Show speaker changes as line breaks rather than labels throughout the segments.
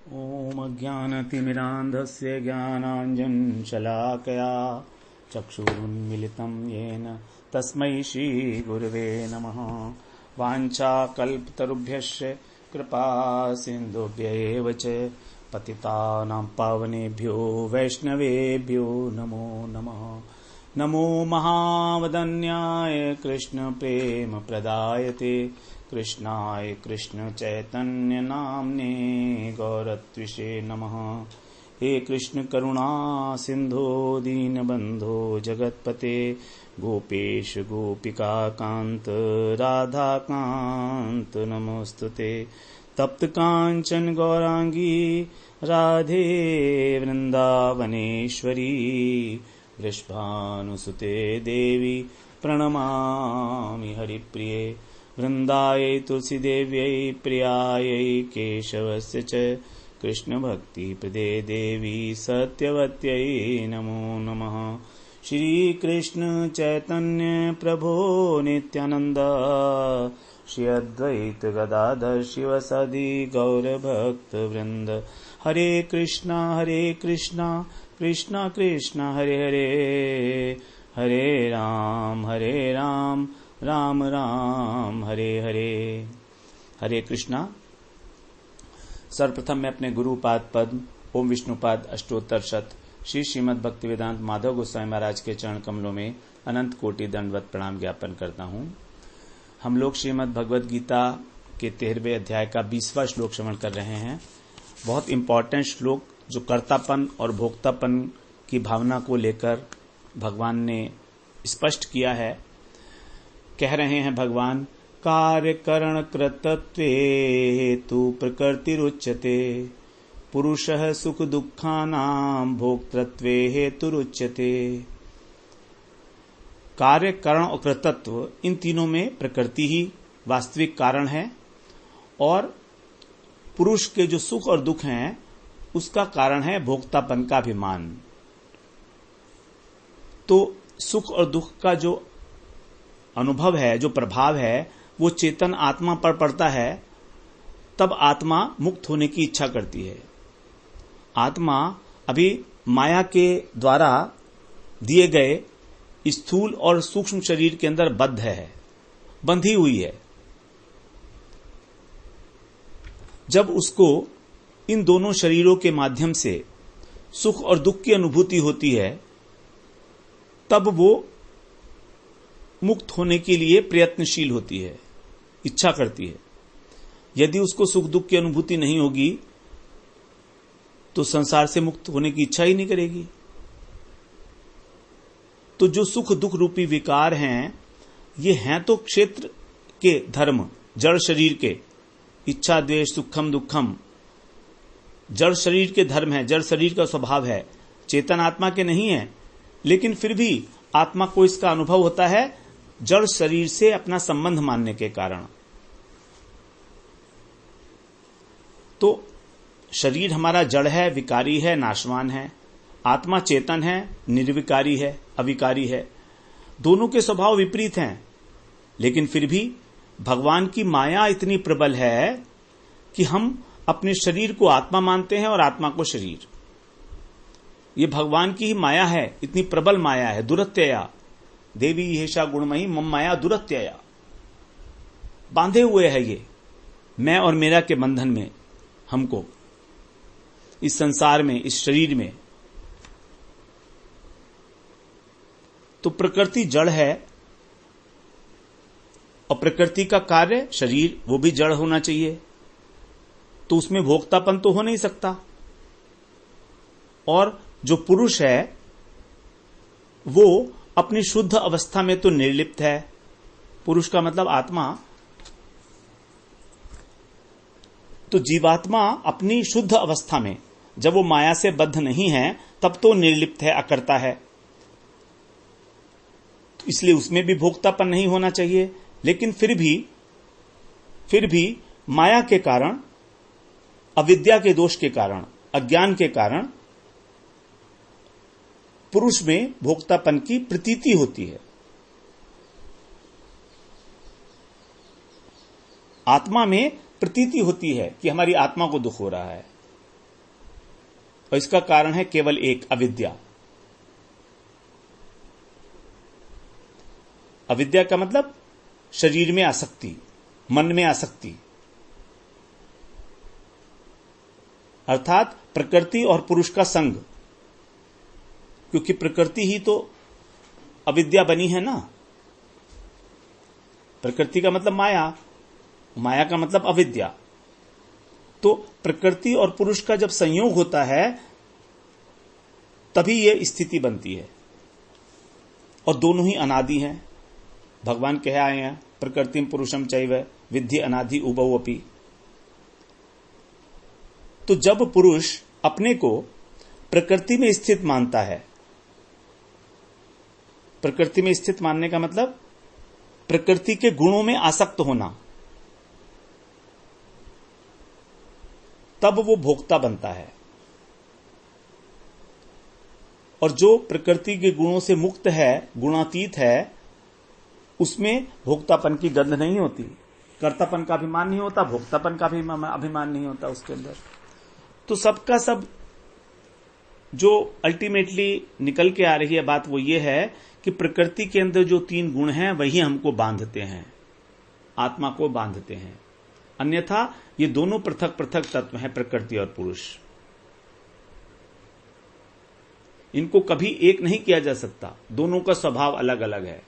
ॐ अज्ञानतिमिरान्धस्य ज्ञानाञ्जनशलाकया चक्षुरुन्मिलितं येन तस्मै श्रीगुरवे नमः। वाञ्छाकल्पतरुभ्यश्च कृपासिन्धुभ्य एव च पतितानां पावनेभ्यो वैष्णवेभ्यो नमो नमः। नमो महावदन्याय कृष्णप्रेमप्रदायते कृष्णाय कृष्णचैतन्यनाम्ने गौरत्विषे नमः। हे कृष्ण करुणा सिन्धो दीनबन्धो जगत्पते गोपेश गोपिकाकान्त राधाकान्त नमोस्तुते। तप्त कांचन गौरांगी राधे वृंदावनेश्वरी वृषभानुसुते देवी प्रणमामि हरिप्रिये। वृन्दायै तुलसीदेव्यै प्रियायै केशवस्य च कृष्णभक्तिप्रदे देवी सत्यवत्यै नमो नमः। श्रीकृष्ण चैतन्य प्रभो नित्यानन्द श्री अद्वैत गदाधर शिवसदि गौरभक्तवृन्द। हरे कृष्णा कृष्णा कृष्णा हरे हरे, हरे राम राम राम हरे हरे। हरे कृष्णा। सर्वप्रथम मैं अपने गुरुपाद पद्म ओम विष्णुपाद अष्टोत्तर शत श्री श्रीमद् भक्तिवेदांत माधव गोस्वामी महाराज के चरण कमलों में अनंत कोटि दंडवत प्रणाम ज्ञापन करता हूँ। हम लोग श्रीमद् भगवद गीता के 13वें अध्याय का 20वां श्लोक श्रवण कर रहे हैं। बहुत इंपॉर्टेंट श्लोक जो कर्तापन और भोक्तापन की भावना को लेकर भगवान ने स्पष्ट किया है। कह रहे हैं भगवान, कार्य करण कृतत्वे हेतु प्रकृतिरुच्यते पुरुषः सुख दुःखानां भोक्तृत्वे हेतुरुच्यते। कार्य करण और कृतत्व इन तीनों में प्रकृति ही वास्तविक कारण है और पुरुष के जो सुख और दुख हैं उसका कारण है भोक्तापन का अभिमान। तो सुख और दुख का जो अनुभव है, जो प्रभाव है, वो चेतन आत्मा पर पड़ता है। तब आत्मा मुक्त होने की इच्छा करती है। आत्मा अभी माया के द्वारा दिए गए स्थूल और सूक्ष्म शरीर के अंदर बद्ध है, बंधी हुई है। जब उसको इन दोनों शरीरों के माध्यम से सुख और दुख की अनुभूति होती है तब वो मुक्त होने के लिए प्रयत्नशील होती है, इच्छा करती है। यदि उसको सुख दुख की अनुभूति नहीं होगी तो संसार से मुक्त होने की इच्छा ही नहीं करेगी। तो जो सुख दुख रूपी विकार हैं ये हैं तो क्षेत्र के धर्म, जड़ शरीर के, इच्छा द्वेष सुखम दुखम जड़ शरीर के धर्म है, जड़ शरीर का स्वभाव है, चेतन आत्मा के नहीं है। लेकिन फिर भी आत्मा को इसका अनुभव होता है जड़ शरीर से अपना संबंध मानने के कारण। तो शरीर हमारा जड़ है, विकारी है, नाशवान है। आत्मा चेतन है, निर्विकारी है, अविकारी है। दोनों के स्वभाव विपरीत हैं। लेकिन फिर भी भगवान की माया इतनी प्रबल है कि हम अपने शरीर को आत्मा मानते हैं और आत्मा को शरीर। ये भगवान की ही माया है, इतनी प्रबल माया है। दुरत्यया देवी हेषा गुणमयी मम माया दुरत्यया। बांधे हुए है ये मैं और मेरा के बंधन में हमको, इस संसार में, इस शरीर में। तो प्रकृति जड़ है और प्रकृति का कार्य शरीर, वो भी जड़ होना चाहिए। तो उसमें भोक्तापन तो हो नहीं सकता। और जो पुरुष है वो अपनी शुद्ध अवस्था में तो निर्लिप्त है। पुरुष का मतलब आत्मा। तो जीवात्मा अपनी शुद्ध अवस्था में जब वो माया से बद्ध नहीं है तब तो निर्लिप्त है, अकर्ता है। तो इसलिए उसमें भी भोक्तापन नहीं होना चाहिए। लेकिन फिर भी माया के कारण, अविद्या के दोष के कारण, अज्ञान के कारण पुरुष में भोक्तापन की प्रतीति होती है। आत्मा में प्रतीति होती है कि हमारी आत्मा को दुख हो रहा है। और इसका कारण है केवल एक, अविद्या। अविद्या का मतलब शरीर में आसक्ति, मन में आसक्ति, अर्थात प्रकृति और पुरुष का संग। क्योंकि प्रकृति ही तो अविद्या बनी है ना। प्रकृति का मतलब माया, माया का मतलब अविद्या। तो प्रकृति और पुरुष का जब संयोग होता है तभी यह स्थिति बनती है, और दोनों ही अनादि हैं। भगवान कह आए हैं, प्रकृतिम पुरुषम चैव विद्धि अनादि उभौ अपि। तो जब पुरुष अपने को प्रकृति में स्थित मानता है, प्रकृति में स्थित मानने का मतलब प्रकृति के गुणों में आसक्त होना, तब वो भोक्ता बनता है। और जो प्रकृति के गुणों से मुक्त है, गुणातीत है, उसमें भोक्तापन की गंध नहीं होती, कर्तापन का अभिमान नहीं होता, भोक्तापन का भी अभिमान नहीं होता उसके अंदर। तो सबका सब जो अल्टीमेटली निकल के आ रही है बात वो ये है कि प्रकृति के अंदर जो तीन गुण हैं वही हमको बांधते हैं, आत्मा को बांधते हैं। अन्यथा ये दोनों पृथक पृथक तत्व हैं, प्रकृति और पुरुष। इनको कभी एक नहीं किया जा सकता, दोनों का स्वभाव अलग अलग है।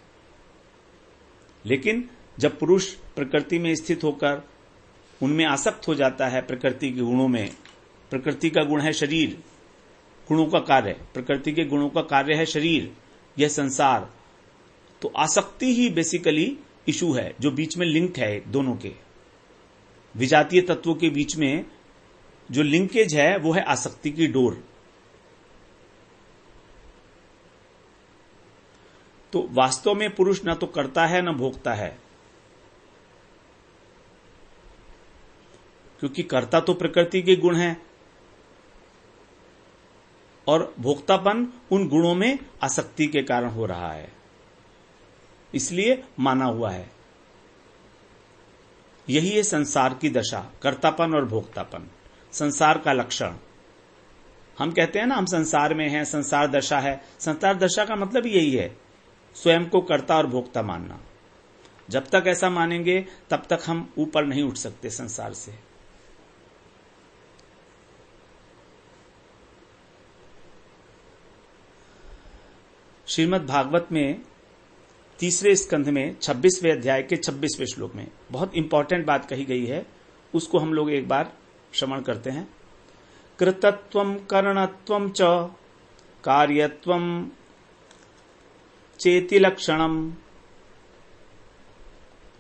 लेकिन जब पुरुष प्रकृति में स्थित होकर उनमें आसक्त हो जाता है, प्रकृति के गुणों में, प्रकृति का गुण है शरीर, गुणों का कार्य, प्रकृति के गुणों का कार्य है शरीर, यह संसार। तो आसक्ति ही बेसिकली इशू है, जो बीच में लिंक है दोनों के, विजातीय तत्वों के बीच में जो लिंकेज है वो है आसक्ति की डोर। तो वास्तव में पुरुष न तो करता है न भोगता है, क्योंकि कर्ता तो प्रकृति के गुण हैं और भोक्तापन उन गुणों में आसक्ति के कारण हो रहा है, इसलिए माना हुआ है। यही है संसार की दशा, कर्तापन और भोक्तापन, संसार का लक्षण। हम कहते हैं ना हम संसार में हैं, संसार दशा है। संसार दशा का मतलब यही है, स्वयं को कर्ता और भोक्ता मानना। जब तक ऐसा मानेंगे तब तक हम ऊपर नहीं उठ सकते संसार से। श्रीमद् भागवत में तीसरे स्कंध में 26वें अध्याय के 26वें श्लोक में बहुत इंपॉर्टेंट बात कही गई है, उसको हम लोग एक बार श्रवण करते हैं। कृतत्वम करणत्वम च कार्यत्वम चेति लक्षणम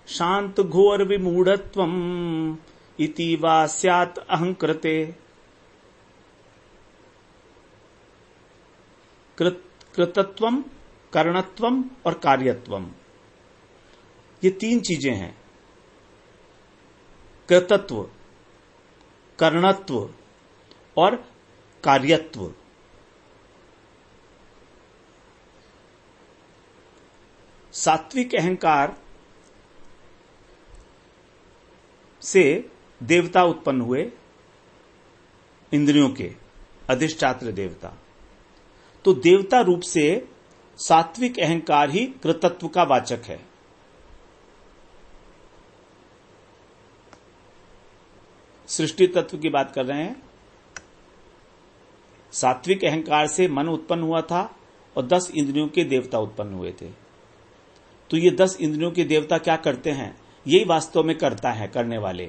शांत घोर विमूढ़त्वम इति वा स्यात् अहंकृते। कृतत्वम, करणत्वम और कार्यत्वम, ये तीन चीजें हैं। कृतत्व, करणत्व और कार्यत्व। सात्विक अहंकार से देवता उत्पन्न हुए, इंद्रियों के अधिष्ठात्र देवता। तो देवता रूप से सात्विक अहंकार ही कृतत्व का वाचक है। सृष्टि तत्व की बात कर रहे हैं। सात्विक अहंकार से मन उत्पन्न हुआ था और 10 इंद्रियों के देवता उत्पन्न हुए थे। तो ये 10 इंद्रियों के देवता क्या करते हैं? यही वास्तव में करता है, करने वाले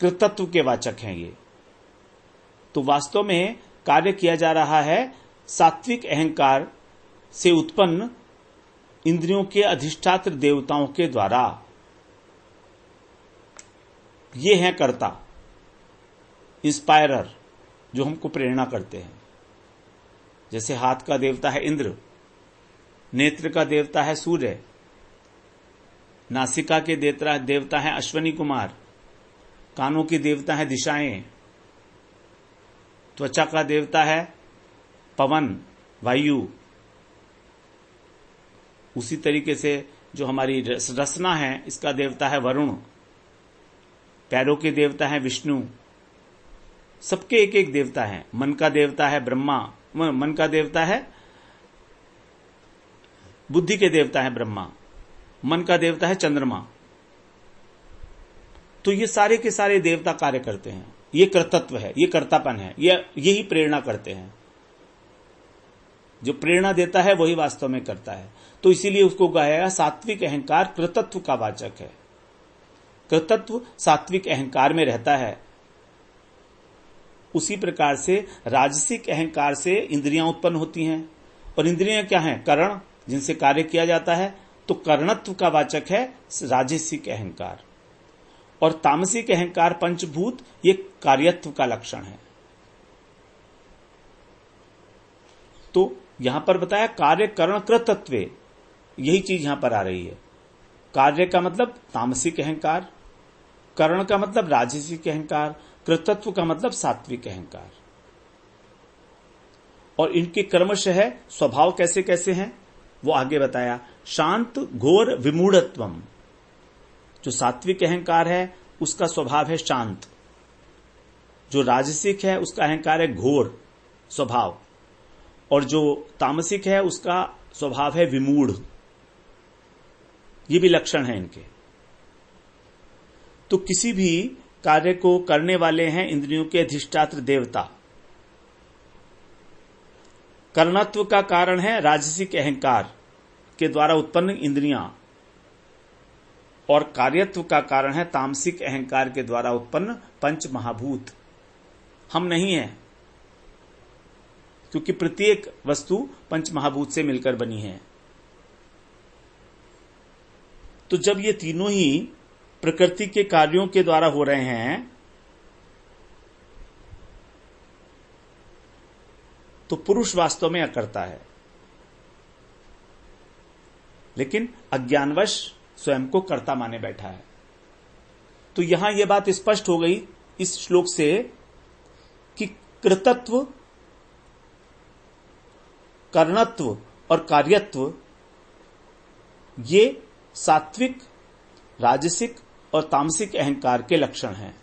कृतत्व के वाचक हैं ये। तो वास्तव में कार्य किया जा रहा है सात्विक अहंकार से उत्पन्न इंद्रियों के अधिष्ठात्र देवताओं के द्वारा। ये हैं कर्ता, इंस्पायरर, जो हमको प्रेरणा करते हैं। जैसे हाथ का देवता है इंद्र, नेत्र का देवता है सूर्य, नासिका के देवता है अश्वनी कुमार, कानों के देवता है दिशाएं, त्वचा का देवता है पवन, वायु। उसी तरीके से जो हमारी रसना है, इसका देवता है वरुण। पैरों के देवता है विष्णु, सबके एक एक देवता हैं। मन का देवता है ब्रह्मा, मन का देवता है, बुद्धि के देवता है ब्रह्मा, मन का देवता है चंद्रमा। तो ये सारे के सारे देवता कार्य करते हैं। ये कर्तृत्व है, ये कर्तापन है, यही प्रेरणा करते हैं। जो प्रेरणा देता है वही वास्तव में करता है। तो इसीलिए उसको कहा गया सात्विक अहंकार कृतत्व का वाचक है। कृतत्व सात्विक अहंकार में रहता है। उसी प्रकार से राजसिक अहंकार से इंद्रियां उत्पन्न होती हैं, और इंद्रियां क्या हैं? करण, जिनसे कार्य किया जाता है। तो कर्णत्व का वाचक है राजसिक अहंकार, और तामसिक अहंकार पंचभूत, ये कार्यत्व का लक्षण है। तो यहां पर बताया कार्य करण कृतत्वे, यही चीज यहां पर आ रही है। कार्य का मतलब तामसिक अहंकार, करण का मतलब राजसिक अहंकार, कृतत्व का मतलब सात्विक अहंकार। और इनके क्रमशः है स्वभाव कैसे कैसे हैं वो आगे बताया। शांत घोर विमूढ़त्वम, जो सात्विक अहंकार है उसका स्वभाव है शांत, जो राजसिक है उसका अहंकार है घोर स्वभाव, और जो तामसिक है उसका स्वभाव है विमूढ़। ये भी लक्षण है इनके। तो किसी भी कार्य को करने वाले हैं इंद्रियों के अधिष्ठात्र देवता। कर्णत्व का कारण है राजसिक अहंकार के द्वारा उत्पन्न इंद्रियां, और कार्यत्व का कारण है तामसिक अहंकार के द्वारा उत्पन्न पंच महाभूत। हम नहीं हैं, क्योंकि प्रत्येक वस्तु पंच महाभूत से मिलकर बनी है। तो जब ये तीनों ही प्रकृति के कार्यों के द्वारा हो रहे हैं, तो पुरुष वास्तव में अकर्ता है, लेकिन अज्ञानवश स्वयं को कर्ता माने बैठा है। तो यहां यह बात स्पष्ट हो गई इस श्लोक से कि कृतत्व, कर्णत्व और कार्यत्व ये सात्विक, राजसिक और तामसिक अहंकार के लक्षण हैं।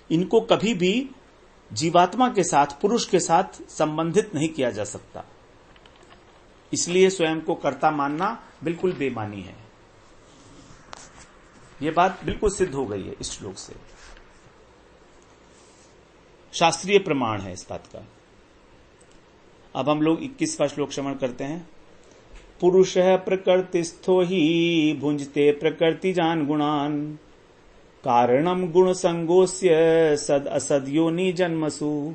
इनको कभी भी जीवात्मा के साथ, पुरुष के साथ संबंधित नहीं किया जा सकता। इसलिए स्वयं को कर्ता मानना बिल्कुल बेमानी है। यह बात बिल्कुल सिद्ध हो गई है इस श्लोक से, शास्त्रीय प्रमाण है इस बात का। अब हम लोग 21वां श्लोक श्रवण करते हैं। पुरुषः प्रकृतिस्थो ही भुंजते प्रकृतिजान गुणान, कारणम गुण संगोस्य सद असद योनि जन्मसु।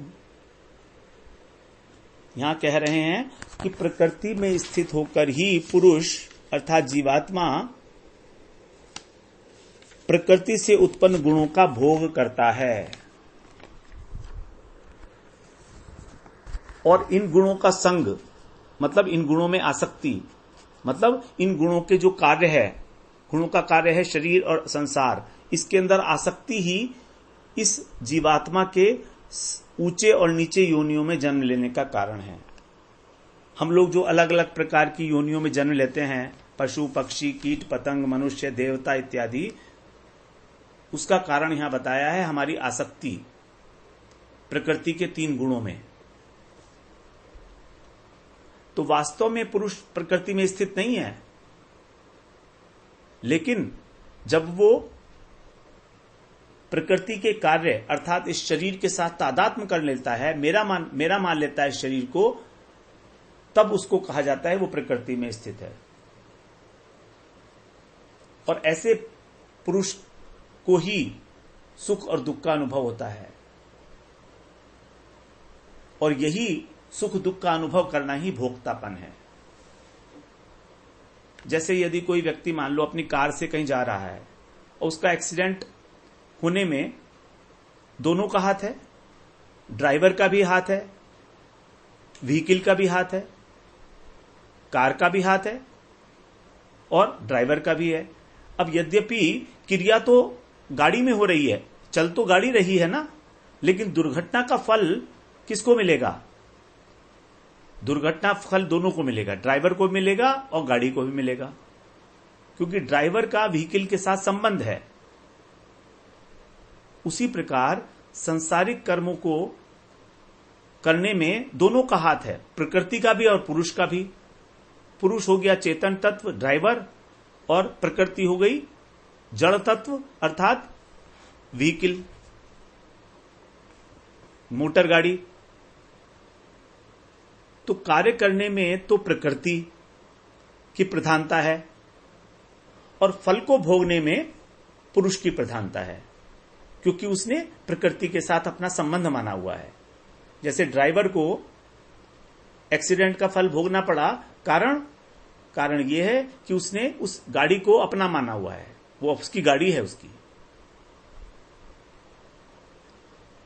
यहां कह रहे हैं कि प्रकृति में स्थित होकर ही पुरुष अर्थात जीवात्मा प्रकृति से उत्पन्न गुणों का भोग करता है, और इन गुणों का संग मतलब इन गुणों में आसक्ति, मतलब इन गुणों के जो कार्य है, गुणों का कार्य है शरीर और संसार, इसके अंदर आसक्ति ही इस जीवात्मा के ऊंचे और नीचे योनियों में जन्म लेने का कारण है। हम लोग जो अलग अलग प्रकार की योनियों में जन्म लेते हैं, पशु पक्षी कीट पतंग मनुष्य देवता इत्यादि, उसका कारण यहां बताया है हमारी आसक्ति प्रकृति के 3 गुणों में। तो वास्तव में पुरुष प्रकृति में स्थित नहीं है, लेकिन जब वो प्रकृति के कार्य अर्थात इस शरीर के साथ तादात्म्य कर लेता है, मेरा मान लेता है इस शरीर को, तब उसको कहा जाता है वो प्रकृति में स्थित है। और ऐसे पुरुष को ही सुख और दुख का अनुभव होता है, और यही सुख दुख का अनुभव करना ही भोक्तापन है। जैसे यदि कोई व्यक्ति मान लो अपनी कार से कहीं जा रहा है और उसका एक्सीडेंट होने में दोनों का हाथ है, ड्राइवर का भी हाथ है, व्हीकल का भी हाथ है, कार का भी हाथ है और ड्राइवर का भी है। अब यद्यपि क्रिया तो गाड़ी में हो रही है, चल तो गाड़ी रही है ना, लेकिन दुर्घटना का फल किसको मिलेगा? दुर्घटना फल दोनों को मिलेगा, ड्राइवर को मिलेगा और गाड़ी को भी मिलेगा, क्योंकि ड्राइवर का व्हीकल के साथ संबंध है। उसी प्रकार संसारिक कर्मों को करने में दोनों का हाथ है, प्रकृति का भी और पुरुष का भी। पुरुष हो गया चेतन तत्व ड्राइवर, और प्रकृति हो गई जड़ तत्व अर्थात व्हीकल, मोटर गाड़ी। तो कार्य करने में तो प्रकृति की प्रधानता है और फल को भोगने में पुरुष की प्रधानता है, क्योंकि उसने प्रकृति के साथ अपना संबंध माना हुआ है। जैसे ड्राइवर को एक्सीडेंट का फल भोगना पड़ा, कारण यह है कि उसने उस गाड़ी को अपना माना हुआ है, वो उसकी गाड़ी है उसकी।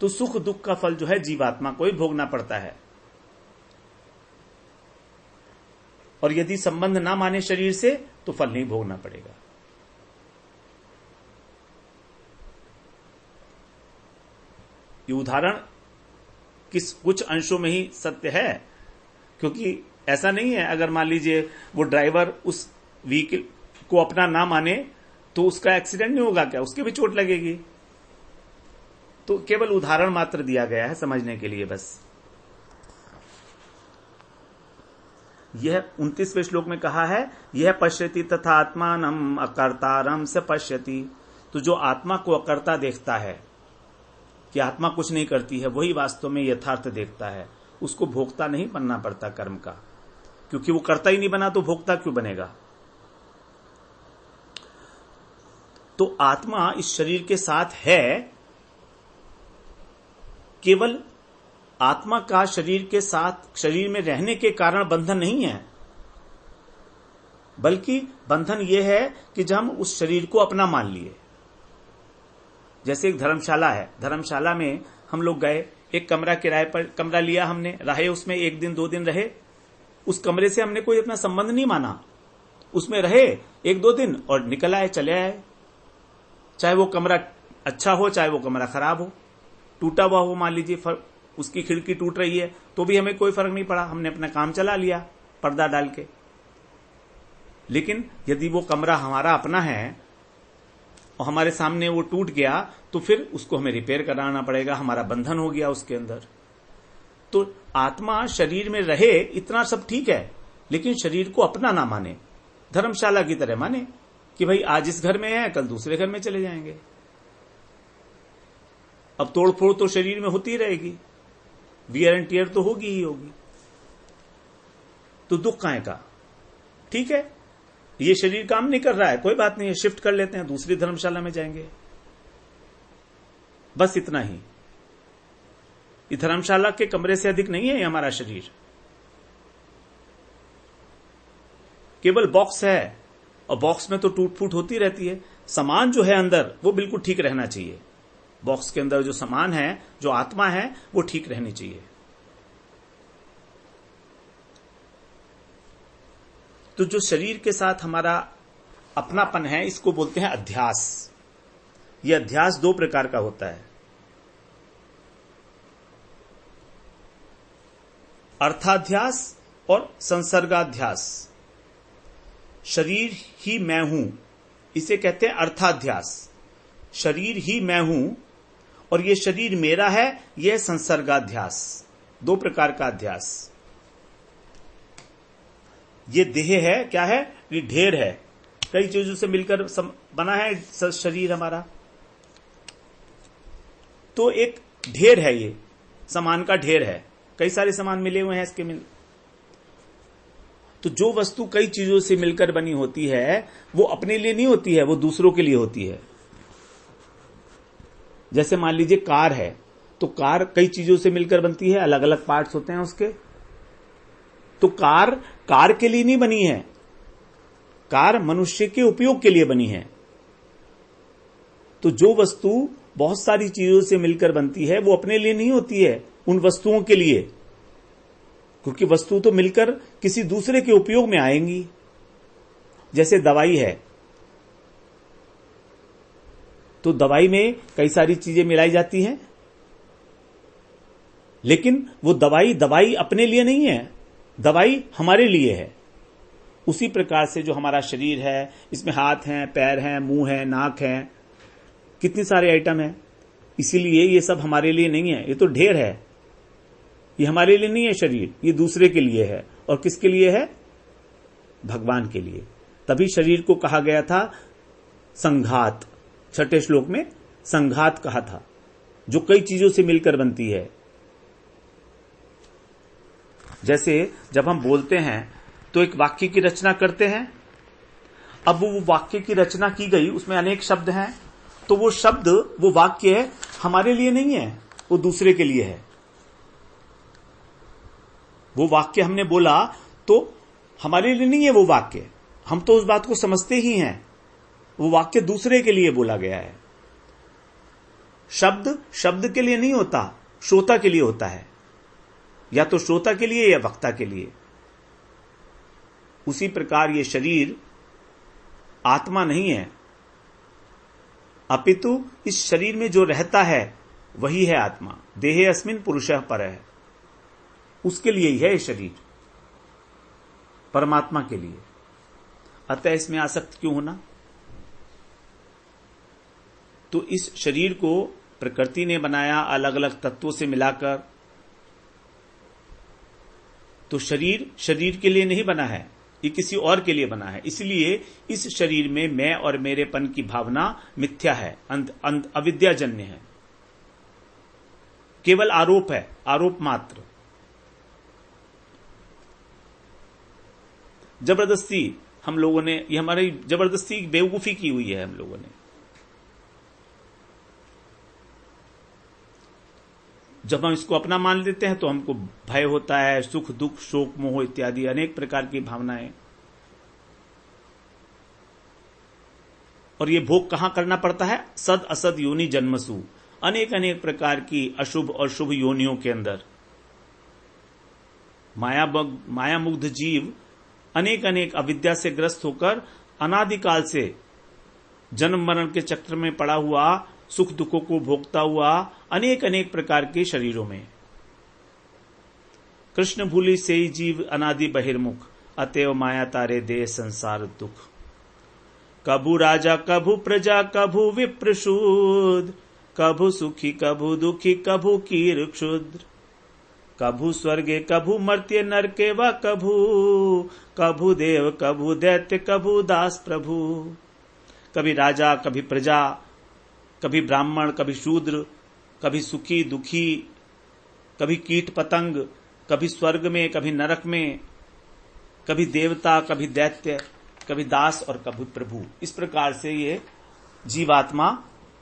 तो सुख दुख का फल जो है जीवात्मा को ही भोगना पड़ता है, और यदि संबंध ना माने शरीर से तो फल नहीं भोगना पड़ेगा। ये उदाहरण कुछ अंशों में ही सत्य है, क्योंकि ऐसा नहीं है अगर मान लीजिए वो ड्राइवर उस व्हीकल को अपना ना माने तो उसका एक्सीडेंट नहीं होगा क्या, उसके भी चोट लगेगी। तो केवल उदाहरण मात्र दिया गया है समझने के लिए बस। यह 29वें श्लोक में कहा है, यह पश्यति तथा आत्मानम अकर्तारम से पश्यति। तो जो आत्मा को अकर्ता देखता है कि आत्मा कुछ नहीं करती है, वही वास्तव में यथार्थ देखता है। उसको भोक्ता नहीं बनना पड़ता कर्म का, क्योंकि वो कर्ता ही नहीं बना तो भोक्ता क्यों बनेगा। तो आत्मा इस शरीर के साथ है, केवल आत्मा का शरीर के साथ शरीर में रहने के कारण बंधन नहीं है, बल्कि बंधन यह है कि जब हम उस शरीर को अपना मान लिए। जैसे एक धर्मशाला है, धर्मशाला में हम लोग गए, एक कमरा किराए पर कमरा लिया, हमने रहे उसमें 1 दिन 2 दिन रहे। उस कमरे से हमने कोई अपना संबंध नहीं माना, उसमें रहे 1-2 दिन और निकल आए, चले आए। चाहे वो कमरा अच्छा हो, चाहे वो कमरा खराब हो, टूटा हुआ हो, मान लीजिए उसकी खिड़की टूट रही है तो भी हमें कोई फर्क नहीं पड़ा, हमने अपना काम चला लिया पर्दा डाल के। लेकिन यदि वो कमरा हमारा अपना है और हमारे सामने वो टूट गया तो फिर उसको हमें रिपेयर कराना पड़ेगा, हमारा बंधन हो गया उसके अंदर। तो आत्मा शरीर में रहे इतना सब ठीक है, लेकिन शरीर को अपना ना माने, धर्मशाला की तरह माने कि भाई आज इस घर में है, कल दूसरे घर में चले जाएंगे। अब तोड़फोड़ तो शरीर में होती रहेगी, वियर एंड टियर तो होगी ही होगी। तो दुख काहे का? ठीक है, ये शरीर काम नहीं कर रहा है, कोई बात नहीं है, शिफ्ट कर लेते हैं, दूसरी धर्मशाला में जाएंगे, बस इतना ही। ये धर्मशाला के कमरे से अधिक नहीं है ये हमारा शरीर, केवल बॉक्स है, और बॉक्स में तो टूट फूट होती रहती है। सामान जो है अंदर वो बिल्कुल ठीक रहना चाहिए, बॉक्स के अंदर जो सामान है, जो आत्मा है, वो ठीक रहनी चाहिए। तो जो शरीर के साथ हमारा अपनापन है, इसको बोलते हैं अध्यास। यह अध्यास 2 प्रकार का होता है, अर्थाध्यास और संसर्गाध्यास। शरीर ही मैं हूं, इसे कहते हैं अर्थाध्यास। शरीर ही मैं हूं और ये शरीर मेरा है, यह संसर्गाध्यास। 2 प्रकार का अध्यास। ये देह है, क्या है? ये ढेर है, कई चीजों से मिलकर बना है शरीर हमारा। तो एक ढेर है, ये सामान का ढेर है, कई सारे सामान मिले हुए हैं इसके तो जो वस्तु कई चीजों से मिलकर बनी होती है, वो अपने लिए नहीं होती है, वो दूसरों के लिए होती है। जैसे मान लीजिए कार है, तो कार कई चीजों से मिलकर बनती है, अलग अलग पार्ट्स होते हैं उसके। तो कार के लिए नहीं बनी है, कार मनुष्य के उपयोग के लिए बनी है। तो जो वस्तु बहुत सारी चीजों से मिलकर बनती है, वो अपने लिए नहीं होती है, उन वस्तुओं के लिए, क्योंकि वस्तु तो मिलकर किसी दूसरे के उपयोग में आएंगी। जैसे दवाई है, तो दवाई में कई सारी चीजें मिलाई जाती हैं, लेकिन वो दवाई अपने लिए नहीं है, दवाई हमारे लिए है। उसी प्रकार से जो हमारा शरीर है, इसमें हाथ हैं, पैर हैं, मुंह है, नाक है, कितने सारे आइटम हैं, इसीलिए ये सब हमारे लिए नहीं है, ये तो ढेर है। ये हमारे लिए नहीं है शरीर, ये दूसरे के लिए है। और किसके लिए है? भगवान के लिए। तभी शरीर को कहा गया था संघात। 6ठे श्लोक में संघात कहा था, जो कई चीजों से मिलकर बनती है। जैसे जब हम बोलते हैं तो एक वाक्य की रचना करते हैं। अब वो वाक्य की रचना की गई, उसमें अनेक शब्द हैं, तो वो शब्द, वो वाक्य हमारे लिए नहीं है, वो दूसरे के लिए है। वो वाक्य हमने बोला तो हमारे लिए नहीं है वो वाक्य, हम तो उस बात को समझते ही हैं। वो वाक्य दूसरे के लिए बोला गया है। शब्द शब्द के लिए नहीं होता, श्रोता के लिए होता है, या तो श्रोता के लिए या वक्ता के लिए। उसी प्रकार ये शरीर आत्मा नहीं है, अपितु इस शरीर में जो रहता है वही है आत्मा। देहे अस्मिन् पुरुषः परः, उसके लिए ही है ये शरीर, परमात्मा के लिए। अतः इसमें आसक्त क्यों होना? तो इस शरीर को प्रकृति ने बनाया अलग अलग तत्वों से मिलाकर। तो शरीर शरीर के लिए नहीं बना है, ये किसी और के लिए बना है। इसलिए इस शरीर में मैं और मेरेपन की भावना मिथ्या है, अविद्याजन्य है, केवल आरोप है, आरोप मात्र। जबरदस्ती हम लोगों ने, ये हमारी जबरदस्ती बेवकूफी की हुई है हम लोगों ने। जब हम इसको अपना मान लेते हैं तो हमको भय होता है, सुख दुख शोक मोह इत्यादि अनेक प्रकार की भावनाएं। और ये भोग कहां करना पड़ता है? सद असद योनि जन्मसु, अनेक अनेक प्रकार की अशुभ और शुभ योनियों के अंदर। माया मुग्ध जीव अनेक अनेक अविद्या से ग्रस्त होकर अनादिकाल से जन्म मरण के चक्र में पड़ा हुआ, सुख दुखों को भोगता हुआ अनेक अनेक प्रकार के शरीरों में। कृष्ण भूलि से ही जीव अनादि बहिर्मुख, अतएव माया तारे दे संसार दुख। कभू राजा कभू प्रजा कभू विप्र शूद्र, कभू सुखी कभू दुखी कभू कीर क्षुद्र। कभू स्वर्गे कभू मर्त्य नरके व कभू देव कभू दैत्य कभू दास प्रभु। कभी राजा कभी प्रजा, कभी ब्राह्मण कभी शूद्र, कभी सुखी दुखी, कभी कीट पतंग, कभी स्वर्ग में कभी नरक में, कभी देवता कभी दैत्य, कभी दास और कभी प्रभु। इस प्रकार से ये जीवात्मा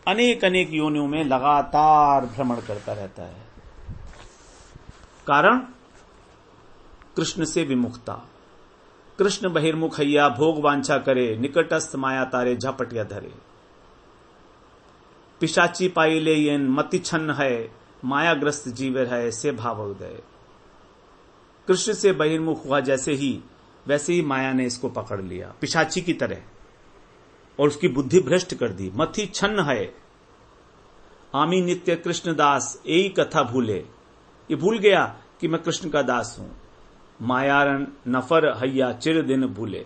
अनेक अनेक योनियों में लगातार भ्रमण करता रहता है। कारण कृष्ण से विमुखता। कृष्ण बहिर्मुख हैया भोग वांछा करे, निकटस्थ माया तारे झपटिया धरे। पिशाची पाई ले येन मति छन्न है, मायाग्रस्त जीवर है से भावोदय। कृष्ण से बहिर्मुख हुआ जैसे ही, वैसे ही माया ने इसको पकड़ लिया पिशाची की तरह और उसकी बुद्धि भ्रष्ट कर दी। मति छन्न है, आमी नित्य कृष्ण दास यही कथा भूले। ये भूल गया कि मैं कृष्ण का दास हूं। मायारन नफर हैया चिर दिन भूले।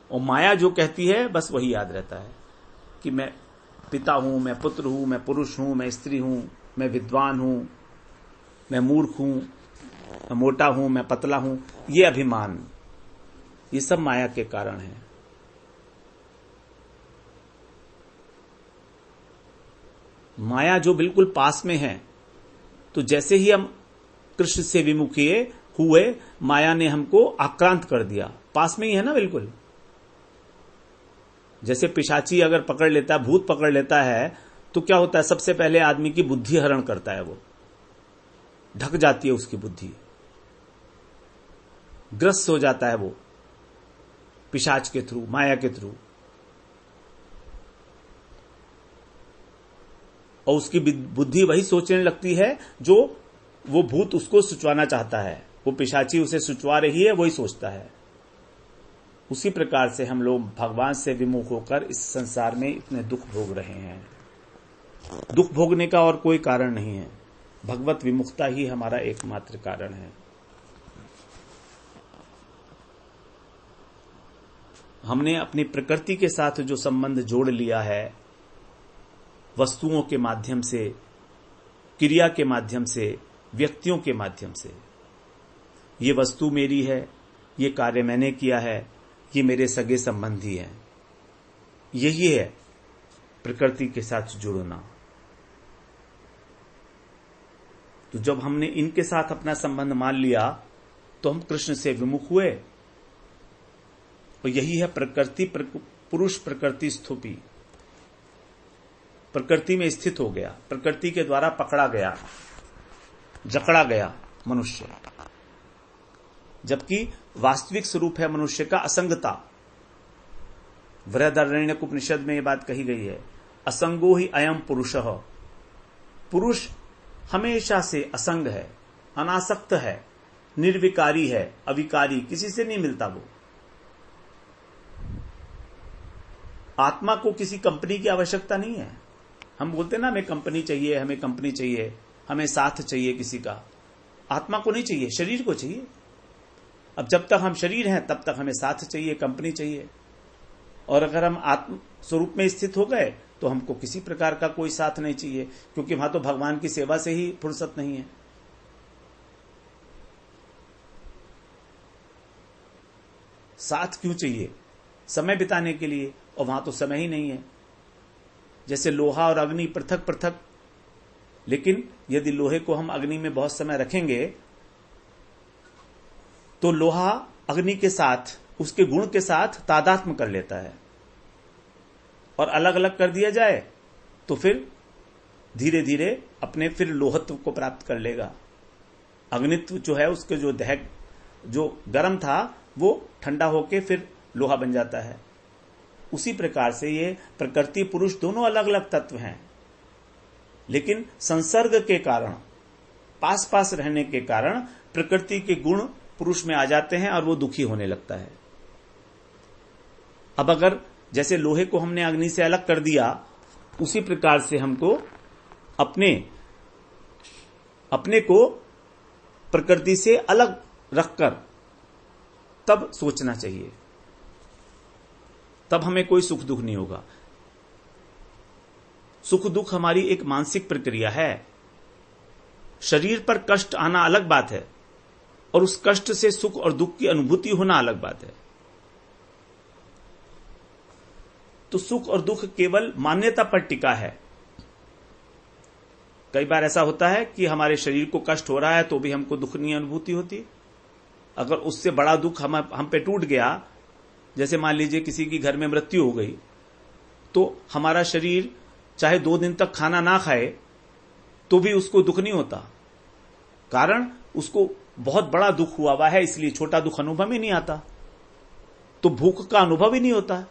और माया जो कहती है बस वही याद रहता है कि मैं पिता हूं, मैं पुत्र हूं, मैं पुरुष हूं, मैं स्त्री हूं, मैं विद्वान हूं, मैं मूर्ख हूं, मैं मोटा हूं, मैं पतला हूं। ये अभिमान, ये सब माया के कारण है। माया जो बिल्कुल पास में है, तो जैसे ही हम कृष्ण से विमुख हुए, माया ने हमको आक्रांत कर दिया। पास में ही है ना बिल्कुल। जैसे पिशाची अगर पकड़ लेता है, भूत पकड़ लेता है, तो क्या होता है? सबसे पहले आदमी की बुद्धि हरण करता है, वो ढक जाती है उसकी बुद्धि, ग्रस्त हो जाता है वो पिशाच के थ्रू, माया के थ्रू। और उसकी बुद्धि वही सोचने लगती है जो वो भूत उसको सुचवाना चाहता है, वो पिशाची उसे सुचवा रही है, वही सोचता है। उसी प्रकार से हम लोग भगवान से विमुख होकर इस संसार में इतने दुख भोग रहे हैं। दुख भोगने का और कोई कारण नहीं है, भगवत विमुखता ही हमारा एकमात्र कारण है। हमने अपनी प्रकृति के साथ जो संबंध जोड़ लिया है, वस्तुओं के माध्यम से, क्रिया के माध्यम से, व्यक्तियों के माध्यम से। ये वस्तु मेरी है, ये कार्य मैंने किया है, ये मेरे सगे संबंधी हैं। यही है प्रकृति के साथ जुड़ना। तो जब हमने इनके साथ अपना संबंध मान लिया तो हम कृष्ण से विमुख हुए। और यही है प्रकृति, पुरुष प्रकृति स्थूपी। प्रकृति में स्थित हो गया, प्रकृति के द्वारा पकड़ा गया, जकड़ा गया मनुष्य। जबकि वास्तविक स्वरूप है मनुष्य का असंगता। बृहदारण्यक उपनिषद में यह बात कही गई है, असंगो ही अयम पुरुषः। पुरुष हमेशा से असंग है, अनासक्त है, निर्विकारी है, अविकारी, किसी से नहीं मिलता वो। आत्मा को किसी कंपनी की आवश्यकता नहीं है। हम बोलते हैं ना, हमें कंपनी चाहिए, हमें कंपनी चाहिए, हमें साथ चाहिए किसी का। आत्मा को नहीं चाहिए, शरीर को चाहिए। अब जब तक हम शरीर हैं तब तक हमें साथ चाहिए, कंपनी चाहिए। और अगर हम आत्म स्वरूप में स्थित हो गए तो हमको किसी प्रकार का कोई साथ नहीं चाहिए, क्योंकि वहां तो भगवान की सेवा से ही फुर्सत नहीं है। साथ क्यों चाहिए? समय बिताने के लिए, और वहां तो समय ही नहीं है। जैसे लोहा और अग्नि पृथक पृथक, लेकिन यदि लोहे को हम अग्नि में बहुत समय रखेंगे तो लोहा अग्नि के साथ, उसके गुण के साथ तादात्म्य कर लेता है। और अलग अलग कर दिया जाए तो फिर धीरे धीरे अपने फिर लोहत्व को प्राप्त कर लेगा। अग्नित्व जो है, उसके जो दहक, जो गर्म था वो ठंडा होके फिर लोहा बन जाता है। उसी प्रकार से ये प्रकृति पुरुष दोनों अलग अलग तत्व हैं, लेकिन संसर्ग के कारण, पास पास रहने के कारण प्रकृति के गुण पुरुष में आ जाते हैं और वो दुखी होने लगता है। अब अगर जैसे लोहे को हमने अग्नि से अलग कर दिया, उसी प्रकार से हमको अपने को प्रकृति से अलग रखकर तब सोचना चाहिए, तब हमें कोई सुख दुख नहीं होगा। सुख दुख हमारी एक मानसिक प्रक्रिया है। शरीर पर कष्ट आना अलग बात है, और उस कष्ट से सुख और दुख की अनुभूति होना अलग बात है। तो सुख और दुख केवल मान्यता पर टिका है। कई बार ऐसा होता है कि हमारे शरीर को कष्ट हो रहा है तो भी हमको दुख नहीं अनुभूति होती। अगर उससे बड़ा दुख हम पे टूट गया, जैसे मान लीजिए किसी की घर में मृत्यु हो गई, तो हमारा शरीर चाहे 2 दिन तक खाना ना खाए तो भी उसको दुख नहीं होता। कारण उसको बहुत बड़ा दुख हुआ है, इसलिए छोटा दुख अनुभव ही नहीं आता। तो भूख का अनुभव ही नहीं होता,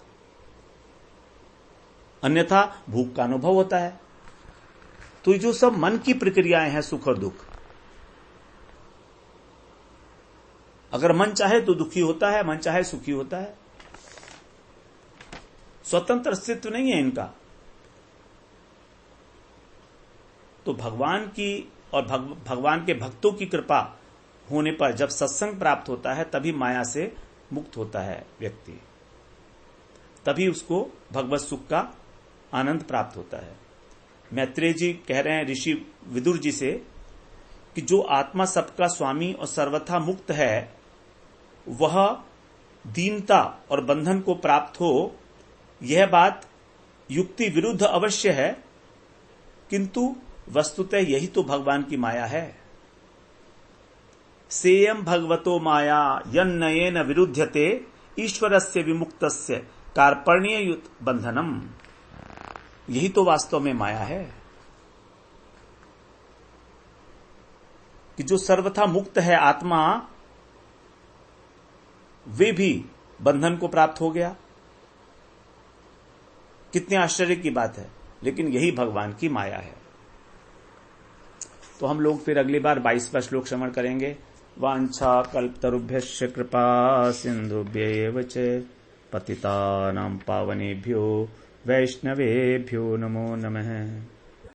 अन्यथा भूख का अनुभव होता है। तो जो सब मन की प्रक्रियाएं हैं, सुख और दुख, अगर मन चाहे तो दुखी होता है, मन चाहे सुखी होता है। स्वतंत्र अस्तित्व नहीं है इनका। तो भगवान की और भगवान के भक्तों की कृपा होने पर जब सत्संग प्राप्त होता है, तभी माया से मुक्त होता है व्यक्ति, तभी उसको भगवत सुख का आनंद प्राप्त होता है। मैत्रेय जी कह रहे हैं ऋषि विदुर जी से कि जो आत्मा सबका स्वामी और सर्वथा मुक्त है, वह दीनता और बंधन को प्राप्त हो, यह बात युक्ति विरुद्ध अवश्य है, किंतु वस्तुतः यही तो भगवान की माया है। सेयम भगवतो माया यन्नयेन विरुध्यते ईश्वरस्य विमुक्तस्य कार्पण्ययुत बंधनम। यही तो वास्तव में माया है कि जो सर्वथा मुक्त है आत्मा, वे भी बंधन को प्राप्त हो गया। कितने आश्चर्य की बात है, लेकिन यही भगवान की माया है। तो हम लोग फिर अगली बार 22वां श्लोक श्रवण करेंगे। वांछा कल्पतरुभ्यश्च कृपा सिंधुभ्यैव च पतितानां पावनेभ्यो वैष्णवेभ्यो नमो नमः।